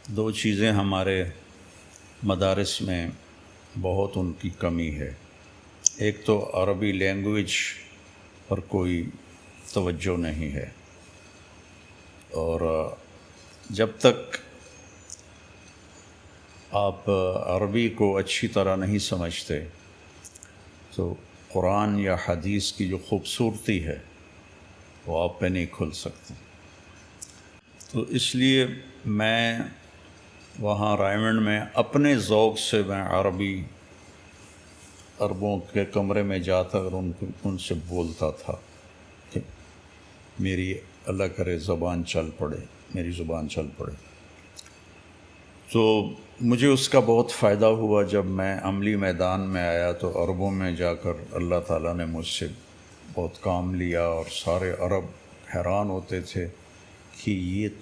دو چیزیں ہمارے مدارس میں بہت ان کی کمی ہے۔ ایک تو عربی لینگویج پر کوئی توجہ نہیں ہے، اور جب تک آپ عربی کو اچھی طرح نہیں سمجھتے تو قرآن یا حدیث کی جو خوبصورتی ہے وہ آپ پہ نہیں کھل سکتی۔ تو اس لیے میں وہاں رائمنڈ میں اپنے ذوق سے میں عربوں کے کمرے میں جاتا اور ان سے بولتا تھا کہ میری اللہ کرے میری زبان چل پڑے۔ تو مجھے اس کا بہت فائدہ ہوا۔ جب میں عملی میدان میں آیا تو عربوں میں جا کر اللہ تعالیٰ نے مجھ سے بہت کام لیا، اور سارے عرب حیران ہوتے تھے کہ یہ